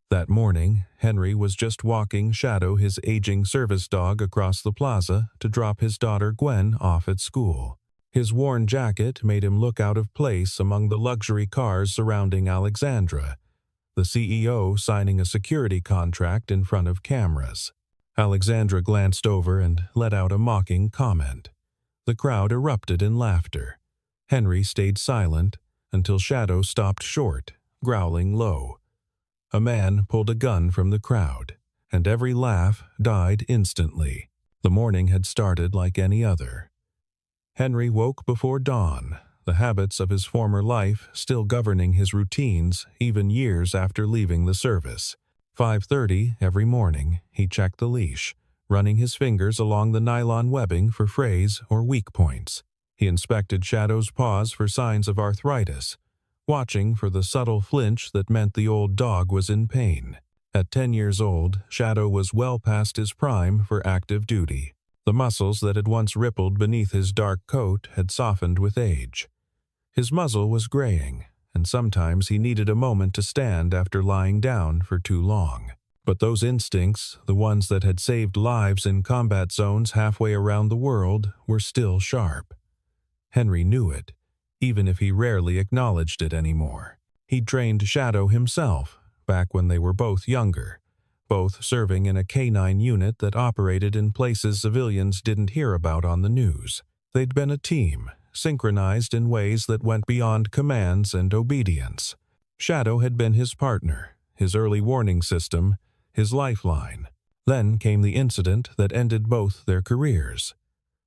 That morning, Henry was just walking Shadow, his aging service dog, across the plaza to drop his daughter Gwen off at school. His worn jacket made him look out of place among the luxury cars surrounding Alexandra, the CEO signing a security contract in front of cameras. Alexandra glanced over and let out a mocking comment. The crowd erupted in laughter. Henry stayed silent until Shadow stopped short, growling low. A man pulled a gun from the crowd, and every laugh died instantly. The morning had started like any other. Henry woke before dawn, the habits of his former life still governing his routines even years after leaving the service. 5:30 every morning, he checked the leash, running his fingers along the nylon webbing for frays or weak points. He inspected Shadow's paws for signs of arthritis, watching for the subtle flinch that meant the old dog was in pain. At 10 years old, Shadow was well past his prime for active duty. The muscles that had once rippled beneath his dark coat had softened with age. His muzzle was graying, and sometimes he needed a moment to stand after lying down for too long. But those instincts, the ones that had saved lives in combat zones halfway around the world, were still sharp. Henry knew it, even if he rarely acknowledged it anymore. He'd trained Shadow himself, back when they were both younger, both serving in a canine unit that operated in places civilians didn't hear about on the news. They'd been a team, synchronized in ways that went beyond commands and obedience. Shadow had been his partner, his early warning system, his lifeline. Then came the incident that ended both their careers.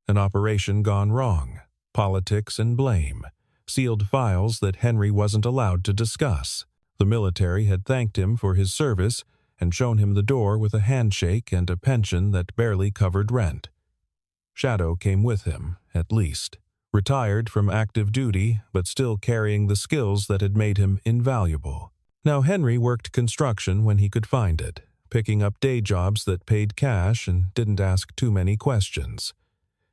An operation gone wrong, politics and blame, sealed files that Henry wasn't allowed to discuss. The military had thanked him for his service and shown him the door with a handshake and a pension that barely covered rent. Shadow came with him, at least. Retired from active duty, but still carrying the skills that had made him invaluable. Now Henry worked construction when he could find it, picking up day jobs that paid cash and didn't ask too many questions.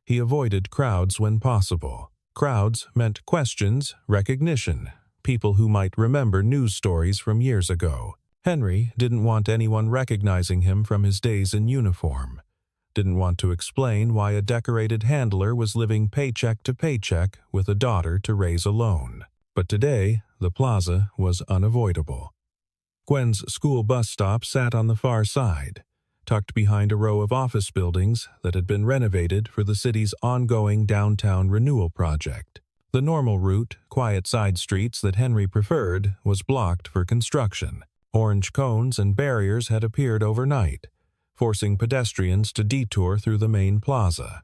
He avoided crowds when possible. Crowds meant questions, recognition, people who might remember news stories from years ago. Henry didn't want anyone recognizing him from his days in uniform. Didn't want to explain why a decorated handler was living paycheck to paycheck with a daughter to raise alone. But today, the plaza was unavoidable. Gwen's school bus stop sat on the far side, tucked behind a row of office buildings that had been renovated for the city's ongoing downtown renewal project. The normal route, quiet side streets that Henry preferred, was blocked for construction. Orange cones and barriers had appeared overnight, forcing pedestrians to detour through the main plaza.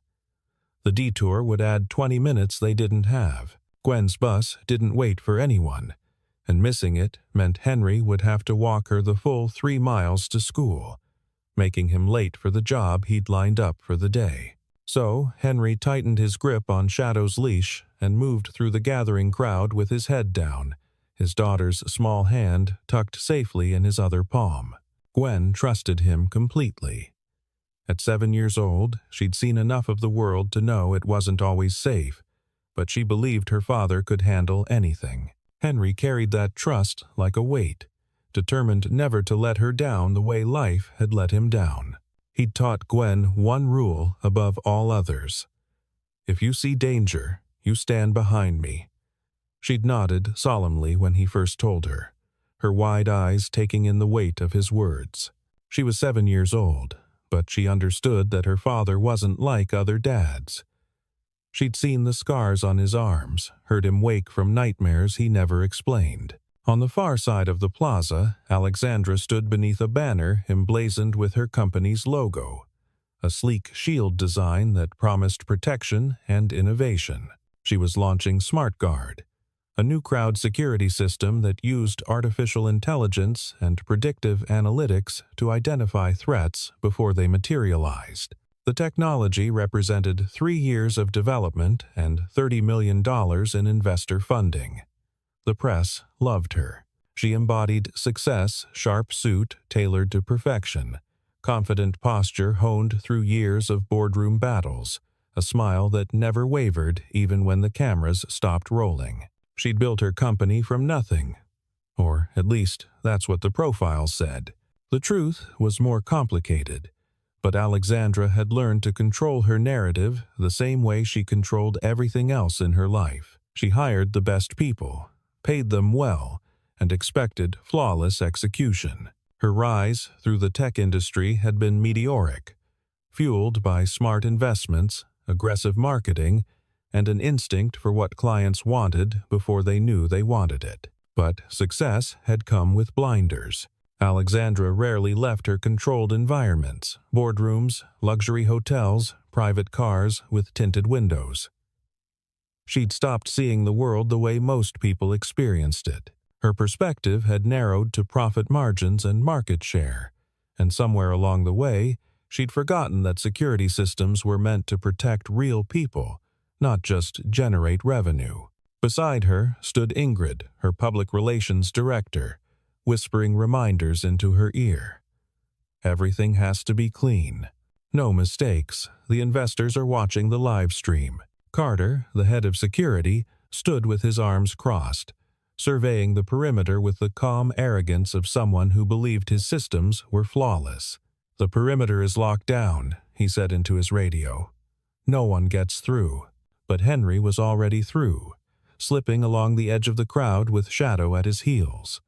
The detour would add 20 minutes they didn't have. Gwen's bus didn't wait for anyone, and missing it meant Henry would have to walk her the full 3 miles to school, making him late for the job he'd lined up for the day. So Henry tightened his grip on Shadow's leash and moved through the gathering crowd with his head down, his daughter's small hand tucked safely in his other palm. Gwen trusted him completely. At 7 years old, she'd seen enough of the world to know it wasn't always safe, but she believed her father could handle anything. Henry carried that trust like a weight, determined never to let her down the way life had let him down. He'd taught Gwen one rule above all others. If you see danger, you stand behind me. She'd nodded solemnly when he first told her, her wide eyes taking in the weight of his words. She was 7 years old, but she understood that her father wasn't like other dads. She'd seen the scars on his arms, heard him wake from nightmares he never explained. On the far side of the plaza, Alexandra stood beneath a banner emblazoned with her company's logo, a sleek shield design that promised protection and innovation. She was launching SmartGuard, a new crowd security system that used artificial intelligence and predictive analytics to identify threats before they materialized. The technology represented 3 years of development and $30 million in investor funding. The press loved her. She embodied success, sharp suit tailored to perfection, confident posture honed through years of boardroom battles, a smile that never wavered even when the cameras stopped rolling. She'd built her company from nothing, Or at least that's what the profile said. The truth was more complicated, but Alexandra had learned to control her narrative the same way she controlled everything else in her life. She hired the best people, paid them well, and expected flawless execution. Her rise through the tech industry had been meteoric, fueled by smart investments, aggressive marketing, and an instinct for what clients wanted before they knew they wanted it. But success had come with blinders. Alexandra rarely left her controlled environments, boardrooms, luxury hotels, private cars with tinted windows. She'd stopped seeing the world the way most people experienced it. Her perspective had narrowed to profit margins and market share, and somewhere along the way, she'd forgotten that security systems were meant to protect real people, not just generate revenue. Beside her stood Ingrid, her public relations director, whispering reminders into her ear. Everything has to be clean. No mistakes. The investors are watching the live stream. Carter, the head of security, stood with his arms crossed, surveying the perimeter with the calm arrogance of someone who believed his systems were flawless. "The perimeter is locked down," he said into his radio. "No one gets through." But Henry was already through, slipping along the edge of the crowd with Shadow at his heels.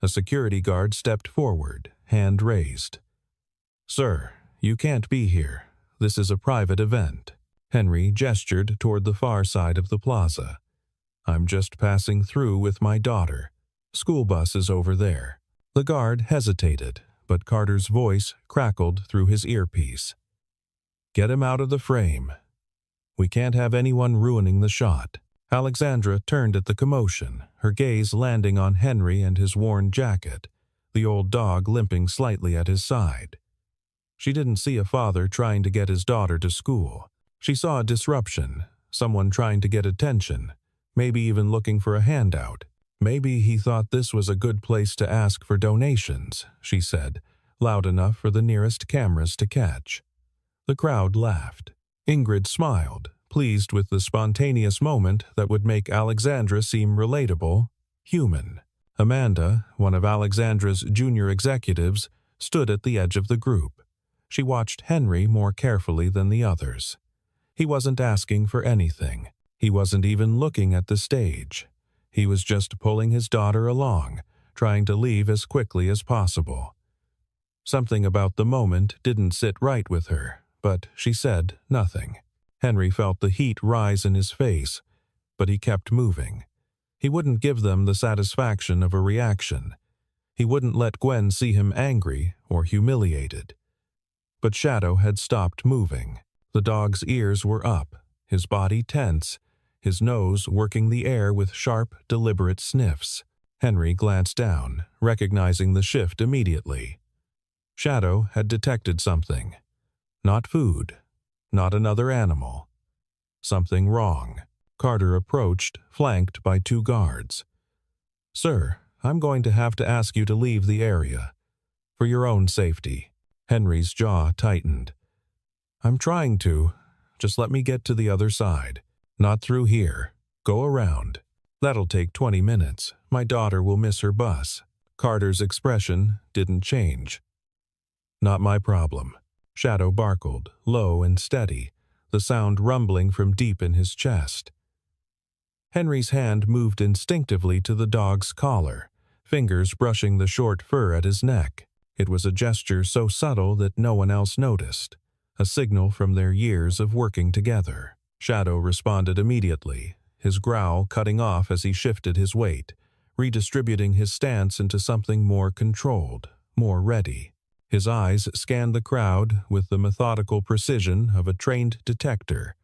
A security guard stepped forward, hand raised. "Sir, you can't be here. This is a private event." Henry gestured toward the far side of the plaza. "I'm just passing through with my daughter. School bus is over there." The guard hesitated, but Carter's voice crackled through his earpiece. "Get him out of the frame. We can't have anyone ruining the shot." Alexandra turned at the commotion, her gaze landing on Henry and his worn jacket, the old dog limping slightly at his side. She didn't see a father trying to get his daughter to school. She saw a disruption, someone trying to get attention, maybe even looking for a handout. "Maybe he thought this was a good place to ask for donations," she said, loud enough for the nearest cameras to catch. The crowd laughed. Ingrid smiled, pleased with the spontaneous moment that would make Alexandra seem relatable, human. Amanda, one of Alexandra's junior executives, stood at the edge of the group. She watched Henry more carefully than the others. He wasn't asking for anything. He wasn't even looking at the stage. He was just pulling his daughter along, trying to leave as quickly as possible. Something about the moment didn't sit right with her, but she said nothing. Henry felt the heat rise in his face, but he kept moving. He wouldn't give them the satisfaction of a reaction. He wouldn't let Gwen see him angry or humiliated. But Shadow had stopped moving. The dog's ears were up, his body tense, his nose working the air with sharp, deliberate sniffs. Henry glanced down, recognizing the shift immediately. Shadow had detected something. Not food. Not another animal. Something wrong. Carter approached, flanked by 2 guards. "Sir, I'm going to have to ask you to leave the area. For your own safety." Henry's jaw tightened. "I'm trying to. Just let me get to the other side. Not through here. Go around. That'll take 20 minutes. My daughter will miss her bus." Carter's expression didn't change. "Not my problem." Shadow barkled, low and steady, the sound rumbling from deep in his chest. Henry's hand moved instinctively to the dog's collar, fingers brushing the short fur at his neck. It was a gesture so subtle that no one else noticed, a signal from their years of working together. Shadow responded immediately, his growl cutting off as he shifted his weight, redistributing his stance into something more controlled, more ready. His eyes scanned the crowd with the methodical precision of a trained detector.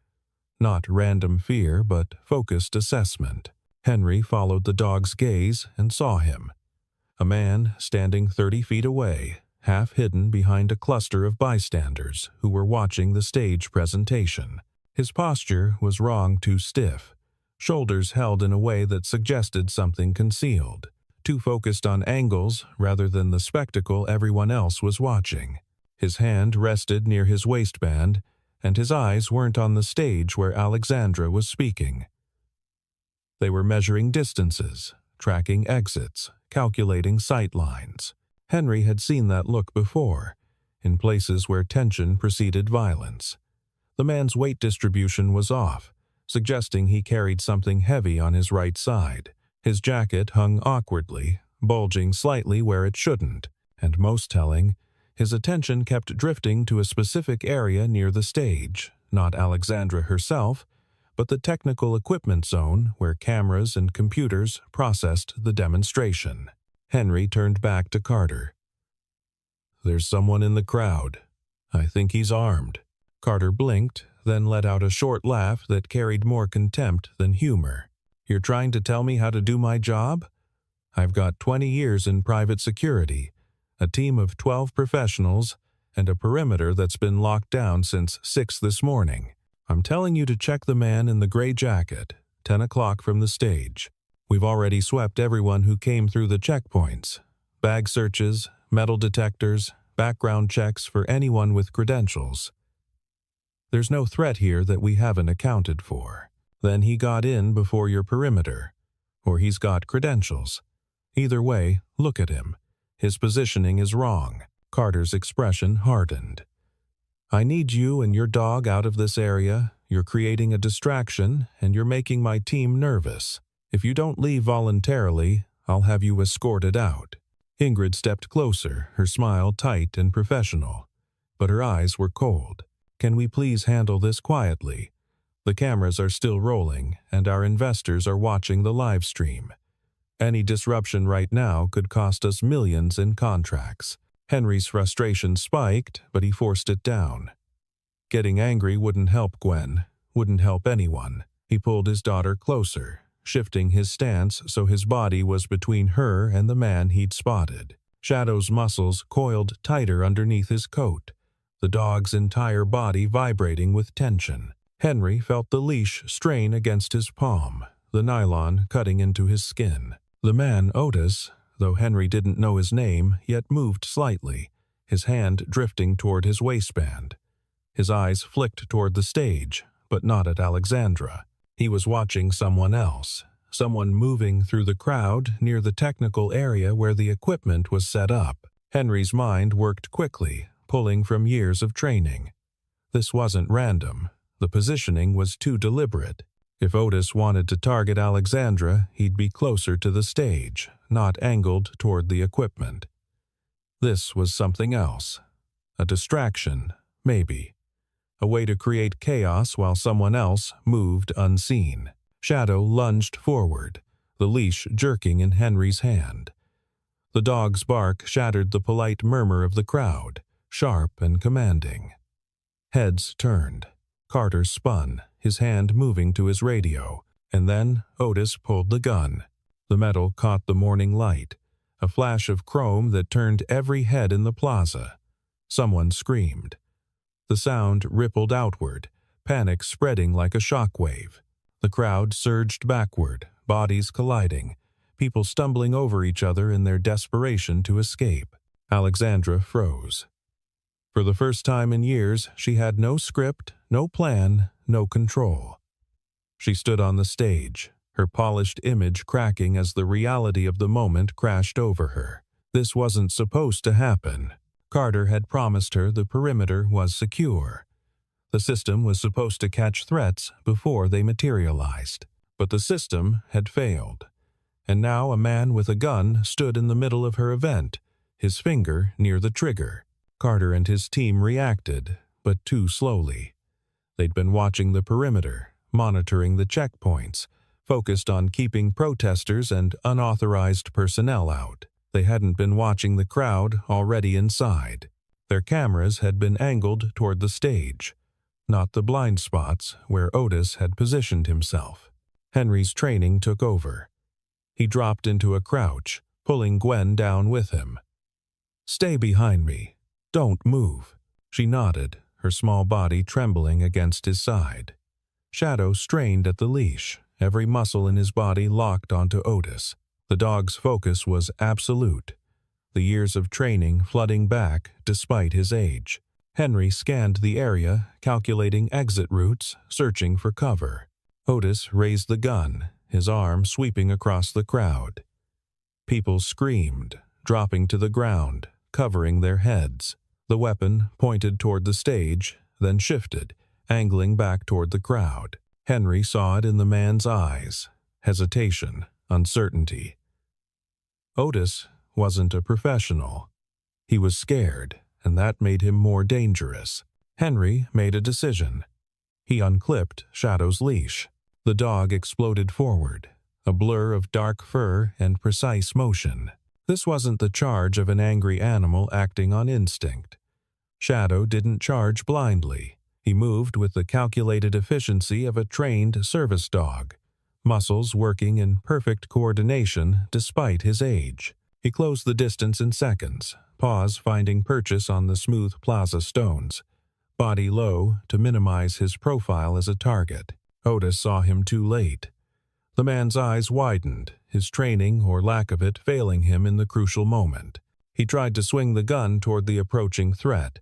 Not random fear, but focused assessment. Henry followed the dog's gaze and saw him. A man standing 30 feet away, half hidden behind a cluster of bystanders who were watching the stage presentation. His posture was wrong too stiff, shoulders held in a way that suggested something concealed. Too focused on angles rather than the spectacle everyone else was watching. His hand rested near his waistband, and his eyes weren't on the stage where Alexandra was speaking. They were measuring distances, tracking exits, calculating sight lines. Henry had seen that look before, in places where tension preceded violence. The man's weight distribution was off, suggesting he carried something heavy on his right side. His jacket hung awkwardly, bulging slightly where it shouldn't, and most telling, his attention kept drifting to a specific area near the stage, not Alexandra herself, but the technical equipment zone where cameras and computers processed the demonstration. Henry turned back to Carter. "There's someone in the crowd. I think he's armed." Carter blinked, then let out a short laugh that carried more contempt than humor. "You're trying to tell me how to do my job? I've got 20 years in private security, a team of 12 professionals, and a perimeter that's been locked down since 6 this morning. I'm telling you to check the man in the gray jacket, 10 o'clock from the stage. We've already swept everyone who came through the checkpoints. Bag searches, metal detectors, background checks for anyone with credentials. There's no threat here that we haven't accounted for. Then he got in before your perimeter, or he's got credentials. Either way, look at him. His positioning is wrong." Carter's expression hardened. "I need you and your dog out of this area. You're creating a distraction, and you're making my team nervous. If you don't leave voluntarily, I'll have you escorted out." Ingrid stepped closer, her smile tight and professional, but her eyes were cold. "Can we please handle this quietly? The cameras are still rolling, and our investors are watching the live stream. Any disruption right now could cost us millions in contracts." Henry's frustration spiked, but he forced it down. Getting angry wouldn't help Gwen, wouldn't help anyone. He pulled his daughter closer, shifting his stance so his body was between her and the man he'd spotted. Shadow's muscles coiled tighter underneath his coat, the dog's entire body vibrating with tension. Henry felt the leash strain against his palm, the nylon cutting into his skin. The man, Otis, though Henry didn't know his name, yet moved slightly, his hand drifting toward his waistband. His eyes flicked toward the stage, but not at Alexandra. He was watching someone else, someone moving through the crowd near the technical area where the equipment was set up. Henry's mind worked quickly, pulling from years of training. This wasn't random. The positioning was too deliberate. If Otis wanted to target Alexandra, he'd be closer to the stage, not angled toward the equipment. This was something else. A distraction, maybe. A way to create chaos while someone else moved unseen. Shadow lunged forward, the leash jerking in Henry's hand. The dog's bark shattered the polite murmur of the crowd, sharp and commanding. Heads turned. Carter spun, his hand moving to his radio, and then Otis pulled the gun. The metal caught the morning light, a flash of chrome that turned every head in the plaza. Someone screamed. The sound rippled outward, panic spreading like a shockwave. The crowd surged backward, bodies colliding, people stumbling over each other in their desperation to escape. Alexandra froze. For the first time in years, she had no script, no plan, no control. She stood on the stage, her polished image cracking as the reality of the moment crashed over her. This wasn't supposed to happen. Carter had promised her the perimeter was secure. The system was supposed to catch threats before they materialized. But the system had failed. And now a man with a gun stood in the middle of her event, his finger near the trigger. Carter and his team reacted, but too slowly. They'd been watching the perimeter, monitoring the checkpoints, focused on keeping protesters and unauthorized personnel out. They hadn't been watching the crowd already inside. Their cameras had been angled toward the stage, not the blind spots where Otis had positioned himself. Henry's training took over. He dropped into a crouch, pulling Gwen down with him. "Stay behind me. Don't move." She nodded, her small body trembling against his side. Shadow strained at the leash, every muscle in his body locked onto Otis. The dog's focus was absolute, the years of training flooding back despite his age. Henry scanned the area, calculating exit routes, searching for cover. Otis raised the gun, his arm sweeping across the crowd. People screamed, dropping to the ground, covering their heads. The weapon pointed toward the stage, then shifted, angling back toward the crowd. Henry saw it in the man's eyes: hesitation, uncertainty. Otis wasn't a professional. He was scared, and that made him more dangerous. Henry made a decision. He unclipped Shadow's leash. The dog exploded forward, a blur of dark fur and precise motion. This wasn't the charge of an angry animal acting on instinct. Shadow didn't charge blindly. He moved with the calculated efficiency of a trained service dog, muscles working in perfect coordination despite his age. He closed the distance in seconds, paws finding purchase on the smooth plaza stones, body low to minimize his profile as a target. Otis saw him too late. The man's eyes widened, his training or lack of it failing him in the crucial moment. He tried to swing the gun toward the approaching threat,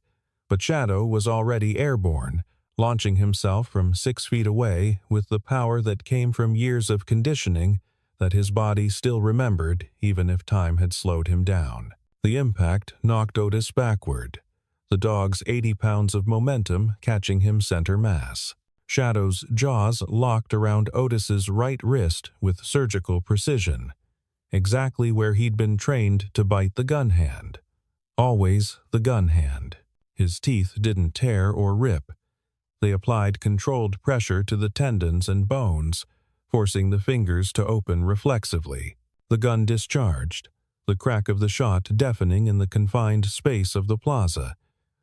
but Shadow was already airborne, launching himself from 6 feet away with the power that came from years of conditioning that his body still remembered even if time had slowed him down. The impact knocked Otis backward, the dog's 80 pounds of momentum catching him center mass. Shadow's jaws locked around Otis's right wrist with surgical precision, exactly where he'd been trained to bite the gun hand. Always the gun hand. His teeth didn't tear or rip. They applied controlled pressure to the tendons and bones, forcing the fingers to open reflexively. The gun discharged, the crack of the shot deafening in the confined space of the plaza.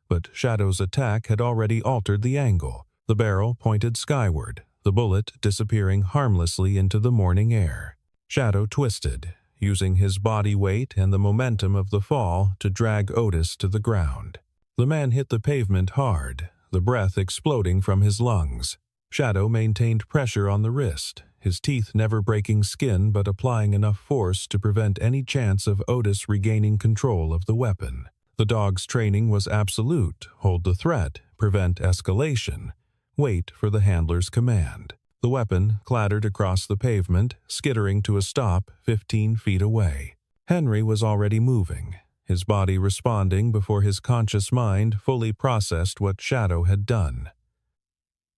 But Shadow's attack had already altered the angle. The barrel pointed skyward, the bullet disappearing harmlessly into the morning air. Shadow twisted, using his body weight and the momentum of the fall to drag Otis to the ground. The man hit the pavement hard, the breath exploding from his lungs. Shadow maintained pressure on the wrist, his teeth never breaking skin but applying enough force to prevent any chance of Otis regaining control of the weapon. The dog's training was absolute: hold the threat, prevent escalation, wait for the handler's command. The weapon clattered across the pavement, skittering to a stop 15 feet away. Henry was already moving, his body responding before his conscious mind fully processed what Shadow had done.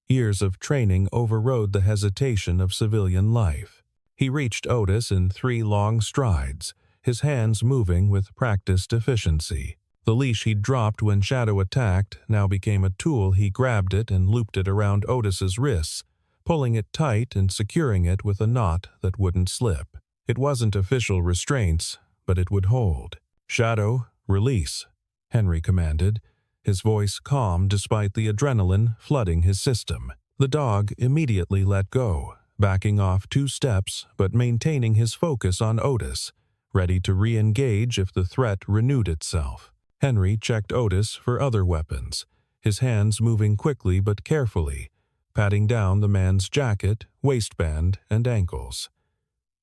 Years of training overrode the hesitation of civilian life. He reached Otis in 3 long strides, his hands moving with practiced efficiency. The leash he'd dropped when Shadow attacked now became a tool. He grabbed it and looped it around Otis's wrists, pulling it tight and securing it with a knot that wouldn't slip. It wasn't official restraints, but it would hold. "Shadow, release," Henry commanded, his voice calm despite the adrenaline flooding his system. The dog immediately let go, backing off 2 steps but maintaining his focus on Otis, ready to re-engage if the threat renewed itself. Henry checked Otis for other weapons, his hands moving quickly but carefully, patting down the man's jacket, waistband, and ankles.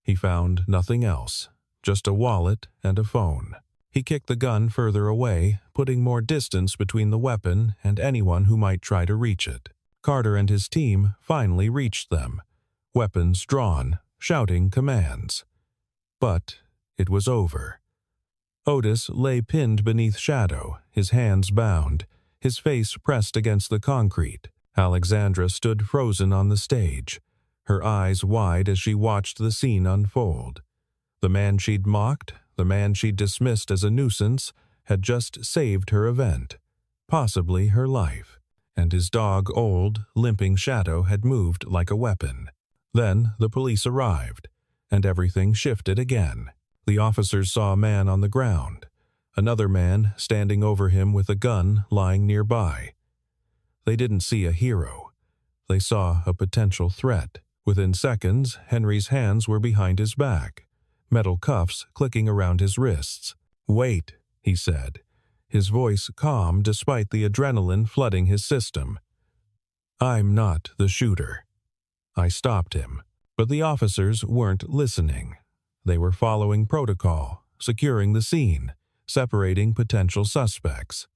He found nothing else, just a wallet and a phone. He kicked the gun further away, putting more distance between the weapon and anyone who might try to reach it. Carter and his team finally reached them, weapons drawn, shouting commands. But it was over. Otis lay pinned beneath Shadow, his hands bound, his face pressed against the concrete. Alexandra stood frozen on the stage, her eyes wide as she watched the scene unfold. The man she'd mocked, the man she'd dismissed as a nuisance, had just saved her event, possibly her life, and his dog, old, limping Shadow, had moved like a weapon. Then the police arrived, and everything shifted again. The officers saw a man on the ground, another man standing over him with a gun lying nearby. They didn't see a hero. They saw a potential threat. Within seconds, Henry's hands were behind his back, metal cuffs clicking around his wrists. "Wait," he said, his voice calm despite the adrenaline flooding his system. "I'm not the shooter." I stopped him, but the officers weren't listening. They were following protocol, securing the scene, separating potential suspects.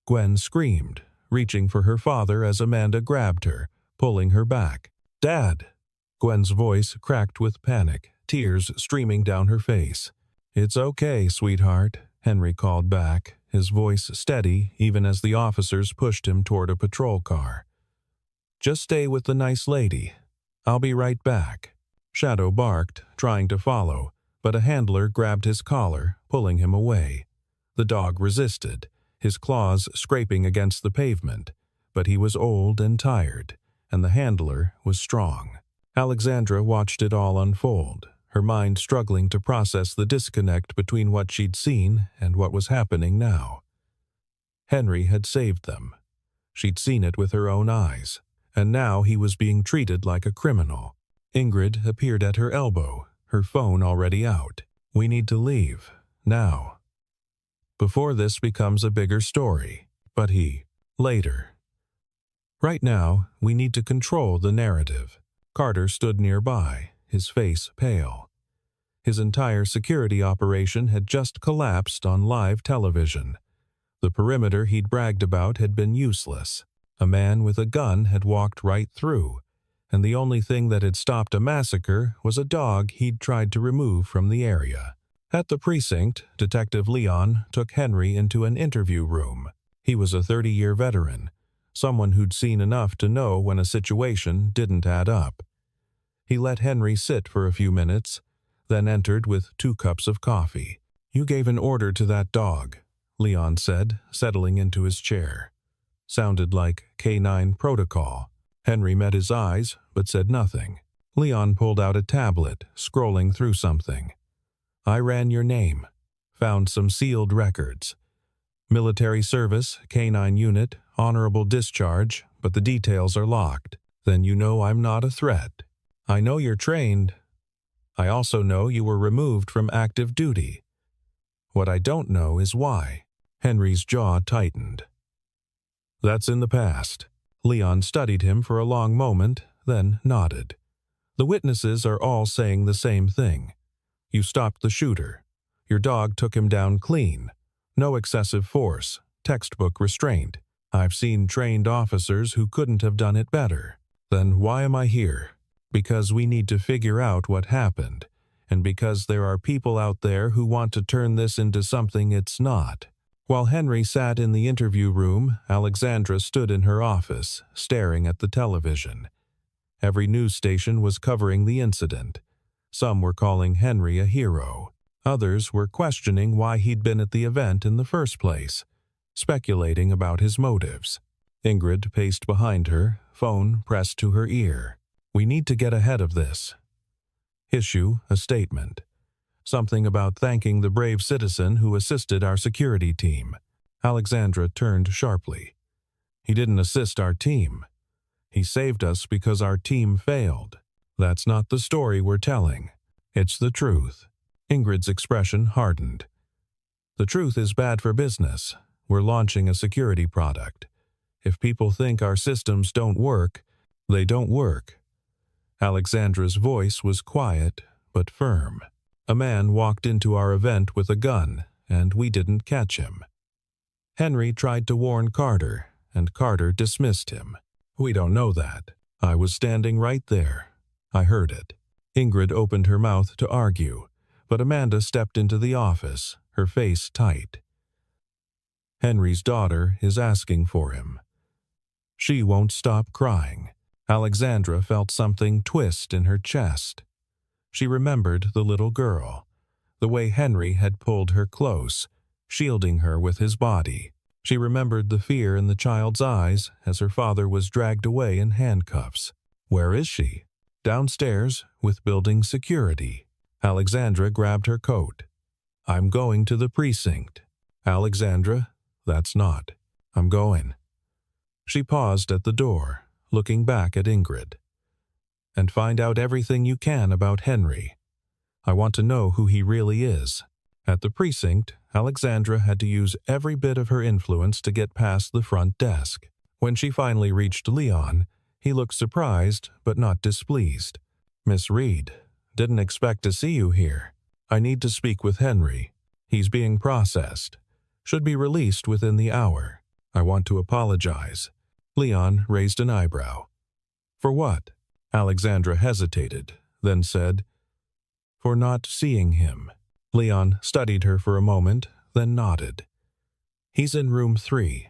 Gwen screamed, reaching for her father as Amanda grabbed her, pulling her back. "Dad!" Gwen's voice cracked with panic, tears streaming down her face. "It's okay, sweetheart," Henry called back, his voice steady even as the officers pushed him toward a patrol car. "Just stay with the nice lady. I'll be right back." Shadow barked, trying to follow, but a handler grabbed his collar, pulling him away. The dog resisted, his claws scraping against the pavement, but he was old and tired, and the handler was strong. Alexandra watched it all unfold, her mind struggling to process the disconnect between what she'd seen and what was happening now. Henry had saved them. She'd seen it with her own eyes, and now he was being treated like a criminal. Ingrid appeared at her elbow, her phone already out. "We need to leave, now. Before this becomes a bigger story." But later. "Right now, we need to control the narrative." Carter stood nearby, his face pale. His entire security operation had just collapsed on live television. The perimeter he'd bragged about had been useless. A man with a gun had walked right through, and the only thing that had stopped a massacre was a dog he'd tried to remove from the area. At the precinct, Detective Leon took Henry into an interview room. He was a 30-year veteran, someone who'd seen enough to know when a situation didn't add up. He let Henry sit for a few minutes, then entered with 2 cups of coffee. "You gave an order to that dog," Leon said, settling into his chair. Sounded like K-9 protocol. Henry met his eyes, but said nothing. Leon pulled out a tablet, scrolling through something. "I ran your name. Found some sealed records. Military service, K-9 unit, honorable discharge, but the details are locked. Then you know I'm not a threat. I know you're trained. I also know you were removed from active duty. What I don't know is why." Henry's jaw tightened. "That's in the past." Leon studied him for a long moment, then nodded. "The witnesses are all saying the same thing. You stopped the shooter. Your dog took him down clean. No excessive force, textbook restraint. I've seen trained officers who couldn't have done it better. Then why am I here? Because we need to figure out what happened, and because there are people out there who want to turn this into something it's not." While Henry sat in the interview room, Alexandra stood in her office, staring at the television. Every news station was covering the incident. Some were calling Henry a hero. Others were questioning why he'd been at the event in the first place, speculating about his motives. Ingrid paced behind her, phone pressed to her ear. "We need to get ahead of this. Issue a statement. Something about thanking the brave citizen who assisted our security team." Alexandra turned sharply. "He didn't assist our team. He saved us because our team failed. That's not the story we're telling. It's the truth." Ingrid's expression hardened. "The truth is bad for business. We're launching a security product. If people think our systems don't work, they don't work." Alexandra's voice was quiet but firm. "A man walked into our event with a gun, and we didn't catch him. Henry tried to warn Carter, and Carter dismissed him. We don't know that. I was standing right there. I heard it." Ingrid opened her mouth to argue, but Amanda stepped into the office, her face tight. "Henry's daughter is asking for him. She won't stop crying." Alexandra felt something twist in her chest. She remembered the little girl, the way Henry had pulled her close, shielding her with his body. She remembered the fear in the child's eyes as her father was dragged away in handcuffs. Where is she? Downstairs with building security. Alexandra grabbed her coat. "I'm going to the precinct." "Alexandra, that's not. I'm going." She paused at the door, looking back at Ingrid. "And find out everything you can about Henry. I want to know who he really is." At the precinct, Alexandra had to use every bit of her influence to get past the front desk. When she finally reached Leon, he looked surprised but not displeased. "Miss Reed, didn't expect to see you here. I need to speak with Henry. He's being processed. Should be released within the hour. I want to apologize." Leon raised an eyebrow. "For what?" Alexandra hesitated, then said, "For not seeing him." Leon studied her for a moment, then nodded. He's in room 3.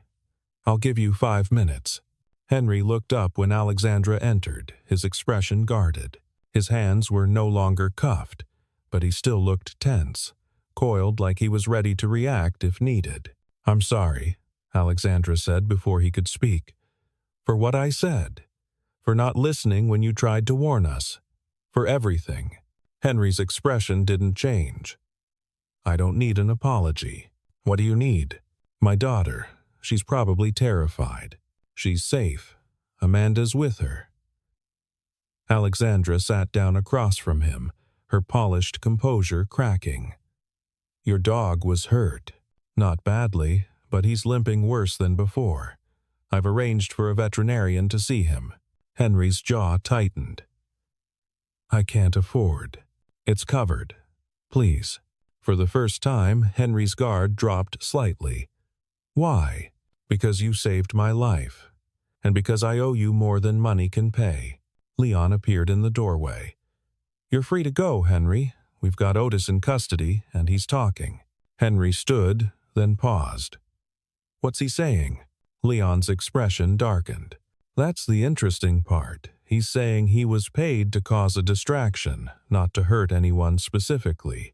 I'll give you 5 minutes. Henry looked up when Alexandra entered, his expression guarded. His hands were no longer cuffed, but he still looked tense, coiled like he was ready to react if needed. I'm sorry, Alexandra said before he could speak. For what I said. For not listening when you tried to warn us. For everything. Henry's expression didn't change. I don't need an apology. What do you need? My daughter. She's probably terrified. She's safe. Amanda's with her. Alexandra sat down across from him, her polished composure cracking. Your dog was hurt. Not badly, but he's limping worse than before. I've arranged for a veterinarian to see him. Henry's jaw tightened. I can't afford. It's covered. Please. For the first time, Henry's guard dropped slightly. Why? Because you saved my life. And because I owe you more than money can pay. Leon appeared in the doorway. You're free to go, Henry. We've got Otis in custody, and he's talking. Henry stood, then paused. What's he saying? Leon's expression darkened. That's the interesting part. He's saying he was paid to cause a distraction, not to hurt anyone specifically.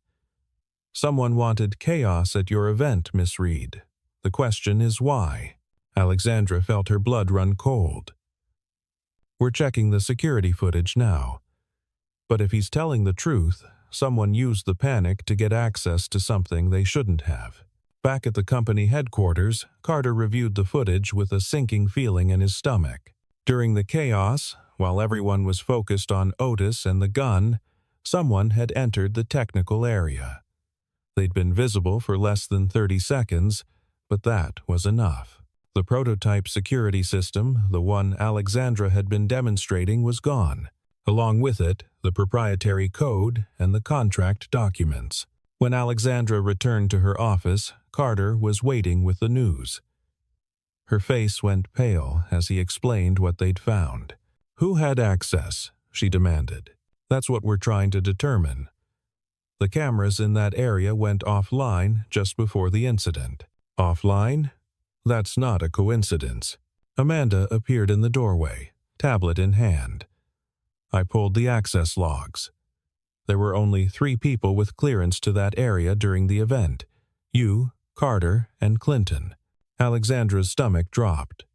Someone wanted chaos at your event, Miss Reed. The question is why? Alexandra felt her blood run cold. We're checking the security footage now. But if he's telling the truth, someone used the panic to get access to something they shouldn't have. Back at the company headquarters, Carter reviewed the footage with a sinking feeling in his stomach. During the chaos, while everyone was focused on Otis and the gun, someone had entered the technical area. They'd been visible for less than 30 seconds, but that was enough. The prototype security system, the one Alexandra had been demonstrating, was gone. Along with it, the proprietary code and the contract documents. When Alexandra returned to her office, Carter was waiting with the news. Her face went pale as he explained what they'd found. Who had access? She demanded. That's what we're trying to determine. The cameras in that area went offline just before the incident. Offline? That's not a coincidence. Amanda appeared in the doorway, tablet in hand. I pulled the access logs. There were only 3 people with clearance to that area during the event. You, Carter, and Clinton. Alexandra's stomach dropped.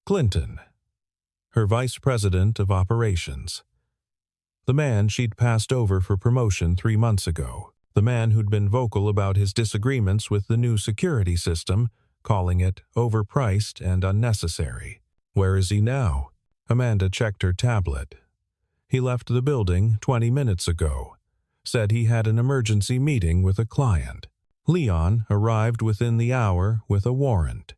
Clinton. Her vice president of operations. The man she'd passed over for promotion 3 months ago. The man who'd been vocal about his disagreements with the new security system, calling it overpriced and unnecessary. Where is he now? Amanda checked her tablet. He left the building 20 minutes ago. Said he had an emergency meeting with a client. Leon arrived within the hour with a warrant.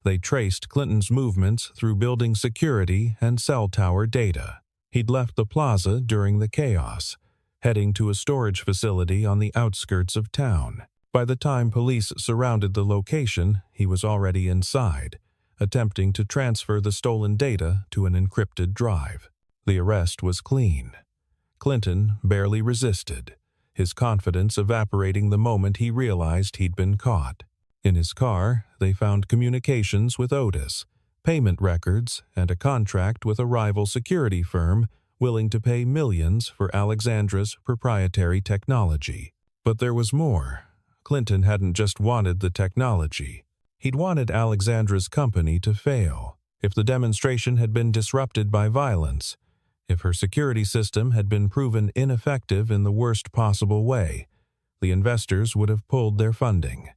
They traced Clinton's movements through building security and cell tower data. He'd left the plaza during the chaos, heading to a storage facility on the outskirts of town. By the time police surrounded the location, he was already inside, attempting to transfer the stolen data to an encrypted drive. The arrest was clean. Clinton barely resisted, his confidence evaporating the moment he realized he'd been caught. In his car, they found communications with Otis, payment records, and a contract with a rival security firm willing to pay millions for Alexandra's proprietary technology. But there was more. Clinton hadn't just wanted the technology. He'd wanted Alexandra's company to fail. If the demonstration had been disrupted by violence, if her security system had been proven ineffective in the worst possible way, the investors would have pulled their funding.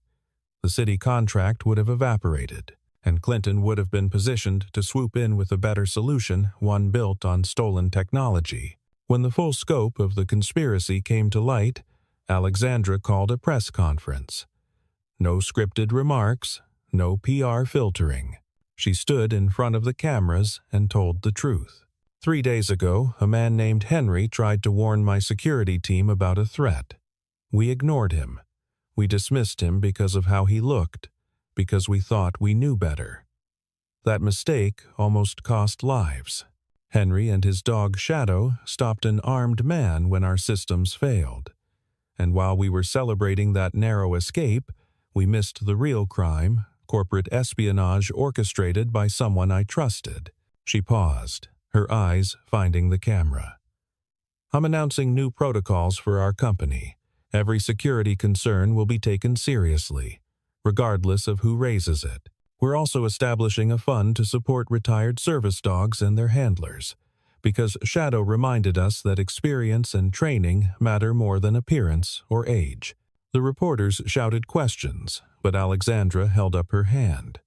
The city contract would have evaporated, and Clinton would have been positioned to swoop in with a better solution, one built on stolen technology. When the full scope of the conspiracy came to light, Alexandra called a press conference. No scripted remarks, no PR filtering. She stood in front of the cameras and told the truth. 3 days ago, a man named Henry tried to warn my security team about a threat. We ignored him. We dismissed him because of how he looked, because we thought we knew better. That mistake almost cost lives. Henry and his dog Shadow stopped an armed man when our systems failed. And while we were celebrating that narrow escape, we missed the real crime, corporate espionage orchestrated by someone I trusted. She paused, her eyes finding the camera. I'm announcing new protocols for our company. Every security concern will be taken seriously, regardless of who raises it. We're also establishing a fund to support retired service dogs and their handlers, because Shadow reminded us that experience and training matter more than appearance or age. The reporters shouted questions, but Alexandra held up her hand.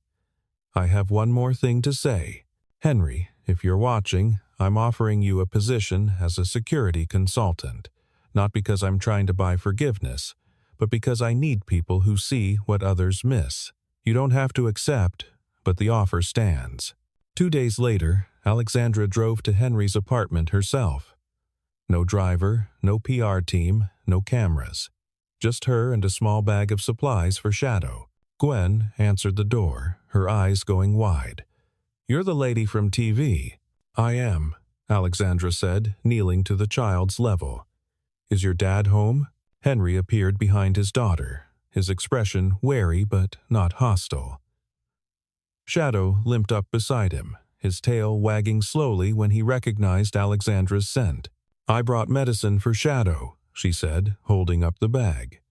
I have one more thing to say. Henry, if you're watching, I'm offering you a position as a security consultant, not because I'm trying to buy forgiveness, but because I need people who see what others miss. You don't have to accept, but the offer stands. 2 days later, Alexandra drove to Henry's apartment herself. No driver, no PR team, no cameras. Just her and a small bag of supplies for Shadow. Gwen answered the door, her eyes going wide. You're the lady from TV. I am, Alexandra said, kneeling to the child's level. Is your dad home? Henry appeared behind his daughter, his expression wary but not hostile. Shadow limped up beside him, his tail wagging slowly when he recognized Alexandra's scent. I brought medicine for Shadow, she said, holding up the bag.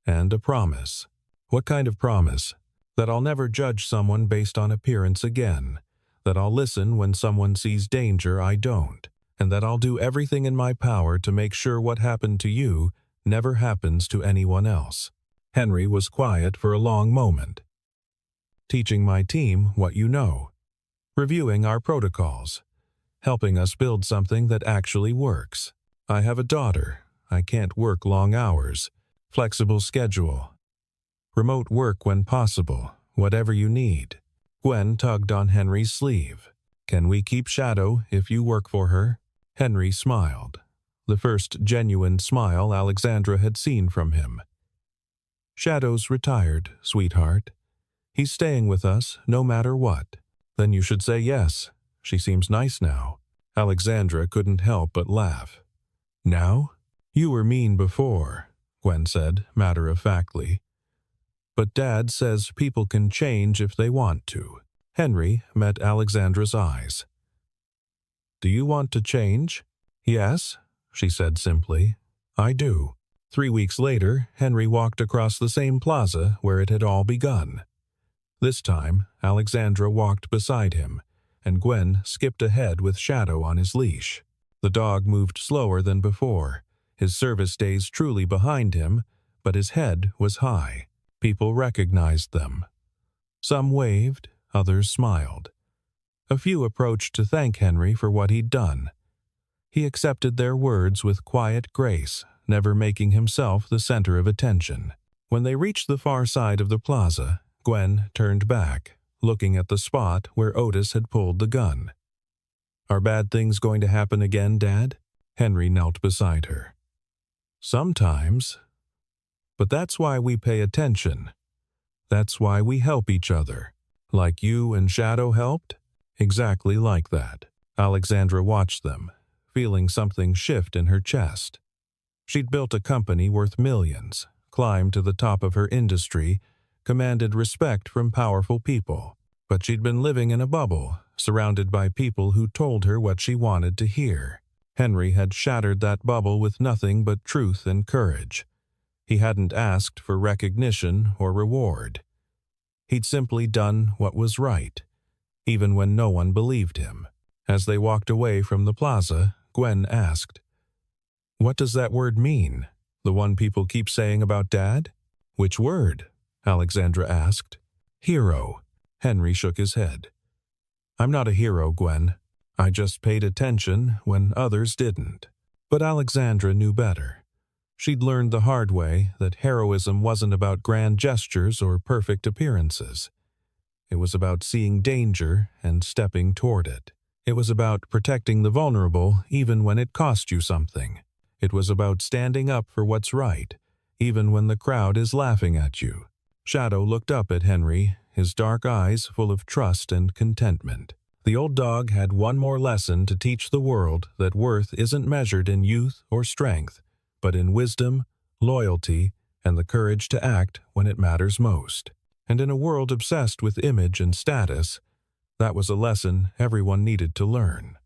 And a promise. What kind of promise? That I'll never judge someone based on appearance again. That I'll listen when someone sees danger I don't. And that I'll do everything in my power to make sure what happened to you never happens to anyone else. Henry was quiet for a long moment. Teaching my team what you know. Reviewing our protocols. Helping us build something that actually works. I have a daughter. I can't work long hours. Flexible schedule. Remote work when possible. Whatever you need. Gwen tugged on Henry's sleeve. Can we keep Shadow if you work for her? Henry smiled. The first genuine smile Alexandra had seen from him. Shadow's retired, sweetheart. He's staying with us no matter what. Then you should say yes. She seems nice now. Alexandra couldn't help but laugh. Now? You were mean before, Gwen said matter-of-factly. But Dad says people can change if they want to. Henry met Alexandra's eyes. Do you want to change? Yes, she said simply. I do. 3 weeks later, Henry walked across the same plaza where it had all begun. This time, Alexandra walked beside him, and Gwen skipped ahead with Shadow on his leash. The dog moved slower than before, his service days truly behind him, but his head was high. People recognized them. Some waved, others smiled. A few approached to thank Henry for what he'd done. He accepted their words with quiet grace, never making himself the center of attention. When they reached the far side of the plaza, Gwen turned back, looking at the spot where Otis had pulled the gun. Are bad things going to happen again, Dad? Henry knelt beside her. Sometimes. But that's why we pay attention. That's why we help each other. Like you and Shadow helped? Exactly like that. Alexandra watched them, feeling something shift in her chest. She'd built a company worth millions, climbed to the top of her industry, commanded respect from powerful people. But she'd been living in a bubble, surrounded by people who told her what she wanted to hear. Henry had shattered that bubble with nothing but truth and courage. He hadn't asked for recognition or reward. He'd simply done what was right, even when no one believed him. As they walked away from the plaza, Gwen asked, What does that word mean? The one people keep saying about Dad? Which word? Alexandra asked. Hero. Henry shook his head. I'm not a hero, Gwen. I just paid attention when others didn't. But Alexandra knew better. She'd learned the hard way that heroism wasn't about grand gestures or perfect appearances. It was about seeing danger and stepping toward it. It was about protecting the vulnerable even when it cost you something. It was about standing up for what's right, even when the crowd is laughing at you. Shadow looked up at Henry, his dark eyes full of trust and contentment. The old dog had one more lesson to teach the world that worth isn't measured in youth or strength, but in wisdom, loyalty, and the courage to act when it matters most. And in a world obsessed with image and status, that was a lesson everyone needed to learn.